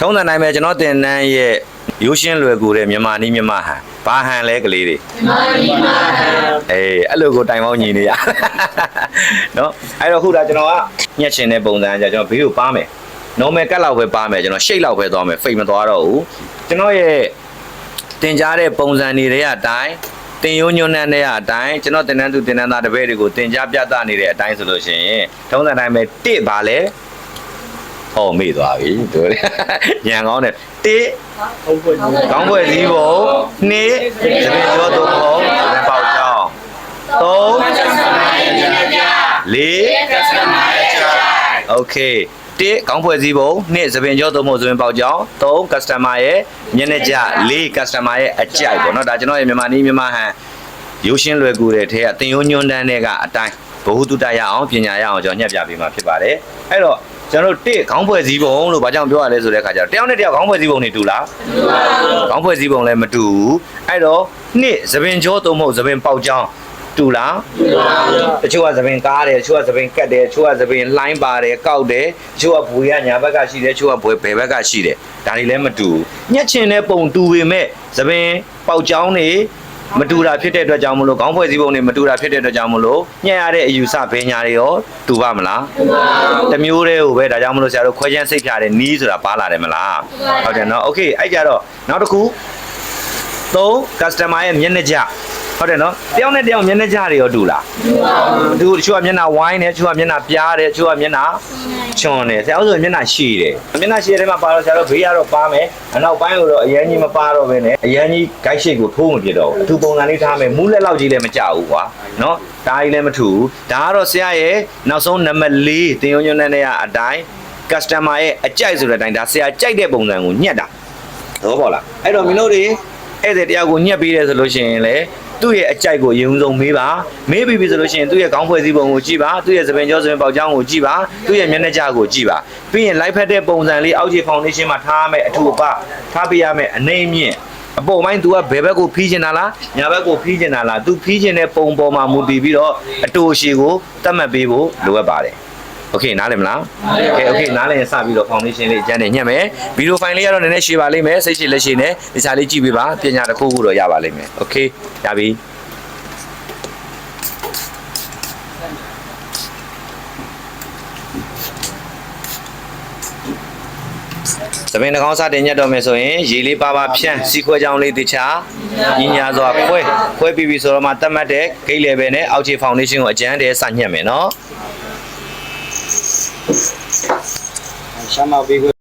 ထုံးစံတိုင်းပဲကျွန်တော်တင်တန်းရဲ့ရိုးရှင်းလွယ်ကူတဲ့မြန်မာနီးမြန်မာဟန်ဘာဟန်လဲကလေးတွေမြန်မာနီးမြန်မာဟန်အဲ့လိုကိုတိုင်ပေါင်းညီနေရနော်အဲ့တော့ခုဒါကျွန်တော်ကညှက်ချင်တဲ့ပုံစံကျွန်တော်ဘေးကိုပါမယ် normal ကတ်လောက်ပဲပါမယ်ကျွန်တော်ရှိတ်လောက်ပဲသွားမယ်ဖိတ်မသွားတော့ဘူးကျွန်တော်ရဲ့တင်ကြားတဲ့ပုံစံတွေတဲ့အတိုင်းတင်ရိုးညွန်းနှံတဲ့အတိုင်းကျွန်တော်တင်တန်းသူတင်တန်းသားတပည့်တွေကိုတင်ကြားပြသနေတဲ့အတိုင်းဆိုလို့ရှိရင်ထုံးစံတိုင်းပဲတစ်ပါလဲဟောမေ့သွားပြီတို့ညံကောင်းတယ်တစ်ကောင်းပွဲစည်းပုံနှစ်သပင်ကျော်သုံးပုံလက်ပေါက်ကြောင်းသုံးလေးโอเคတစ်ကောင်းဖွဲ့စည်းပုံနှစ်သပင်ကျော်သုံးပုံသပင်ပေါက်ကြောင်းသုံး customer ရဲ့မျက်နှာကျလေး customer ရဲ့အကြိုက်ပေါ့နော်ဒါကျွန်တော်ရဲ့မြန်မာနီးမြန်မာဟန်ရိုးရှင်းလွယ်ကူတဲ့ထဲကတင်ရိုးညွန်းတန်းတွေကအတိုင်းဘ ഹു တုတရအောင်ပညာရအောင်ကျွန်တော်ညှက်ပြပေးမှာဖြစ်ပါတယ်အဲ့တော့ကျွန်တော်တို့တစ်ခေါင်းဖွဲ့စည်းပုံလို့ဘာကြောင့်ပြောရလဲဆိုတဲ့အခါကျတော့တယောက်နဲ့တယောက်ခေါင်းဖွဲ့စည်းပုံတွေတူလားမတူပါဘူးခေါင်းဖွဲ့စည်းပုံလည်းမတူဘူးအဲ့တော့နှစ်သပင်ကျော်သုံးပုံသပင်ပေါက်ကြောင်းတူလားတူပါဘူးတချို့ကသပင်ကားတယ်တချို့ကသပင်ကတ်တယ်တချို့ကသပင်လှိုင်းပါတယ်ကောက်တယ်တချို့ကဘွေကညာဘက်ကရှိတယ်တချို့ကဘွေဘယ်ဘက်ကရှိတယ်ဒါတွေလည်းမတူညှက်ချင်တဲ့ပုံတူပေမဲ့သပင်ပေါက်ကြောင်းတွေမတူတာဖြစ်တဲ့အတွက်ကြောင့်မလို့ခေါင်းဖွဲ့စည်းပုံတွေမတူတာဖြစ်တဲ့အတွက်ကြောင့်မလို့ညှက်ရတဲ့အယူဆဘယ်ညာတွေရောတူပါမလားတူပါဘူးတစ်မျိုးတည်းကိုပဲဒါကြောင့်မလို့ဆရာတို့ခွဲချမ်းစိတ်ဖြာတဲ့နီးဆိုတာပါလာတယ်မလားဟုတ်တယ်နော်โอเคအဲ့ကြတော့နောက်တစ်ခု3 customer ရဲ့မျက်နှာကျဟုတ်တယ်နော်တယောက်နဲ့တယောက်မျက်နှာကျတွေရောတူလားတူပါဘူးတချို့ကမျက်နှာဝိုင်းတယ်တချို့ကမျက်နှာပြားတယ်တချို့ကမျက်နှာချွန်တယ်ဆရာတို့ဆိုမျက်နှာရှည်တယ်မျက်နှာရှည်တဲ့မှာပါတော့ဆရာတို့ဘေးကတော့ပါမယ်အနောက်ပိုင်းကတော့အရန်ကြီးမပါတော့ဘဲနဲ့အရန်ကြီးဂိုက်ရှိတ်ကိုထိုးမပြတော့ဘူးအထူပုံစံလေးထားမယ်မူးလက်လောက်ကြီးလည်းမကြဘူးကွာနော်ဒါကြီးလည်းမထူဘူးဒါကတော့ဆရာရဲ့နောက်ဆုံးနံပါတ်4တင်ယုံညွန်းနဲ့အတိုင်း customer ရဲ့အကြိုက်ဆိုတဲ့အတိုင်းဒါဆရာကြိုက်တဲ့ပုံစံကိုညှက်တာသဘောပေါက်လားအဲ့တော့မင်းတို့တွေဧည့်သည်တယောက်ကိုညှက်ပေးတယ်ဆိုလို့ရှိရင်လေသူ့ရဲ့အကြိုက်ကိုအရင်ဆုံးမေးပါမေးပြီးပြီဆိုလို့ရှိရင်သူ့ရဲ့ခေါင်းဖွဲ့စည်းပုံကိုကြည့်ပါသူ့ရဲ့သပင်ကျော်သပင်ပေါက်ကြောင်းကိုကြည့်ပါသူ့ရဲ့မျက်နှာကျကိုကြည့်ပါပြီးရင် live ဖက်တဲ့ပုံစံလေးအောက်ခြေ foundation မှာထားရမယ်အထူအပထားပေးရမယ်အနေမြင့်အပေါ်ပိုင်း तू ကဘယ်ဘက်ကိုဖီးချင်တာလားညာဘက်ကိုဖီးချင်တာလား तू ဖီးချင်တဲ့ပုံပေါ်မှာမူတည်ပြီးတော့အတူအရှိကိုသတ်မှတ်ပေးဖို့လိုအပ်ပါတယ်โอเคနားလည်မလားโอเคနားလည်ရင်စပြီးတော့ foundation လေးအကျန်းနဲ့ညှက်မယ်ဗီဒီယိုဖိုင်လေးကတော့နည်းနည်းရှည်ပါလိမ့်မယ်စိတ်ရှည်လက်ရှည်နဲ့ဒီစာလေးကြည့်ပေးပါပညာတစ်ခုခုတော့ရပါလိမ့်မယ်โอเคရပြီသပင်နှာခေါင်းစတင်ညက်တော့မယ်ဆိုရင်ရေလေးပါဖြန်းစီခွဲကြောင်းလေးတခြားညီညာစွာခွဲပြီးပြီဆိုတော့မှတတ်မှတ်တဲ့ဂိတ်လေပဲနဲ့အောက်ခြေ foundation ကိုအကျန်းတည်းစညက်မယ်နော်ရှမ်းမပေး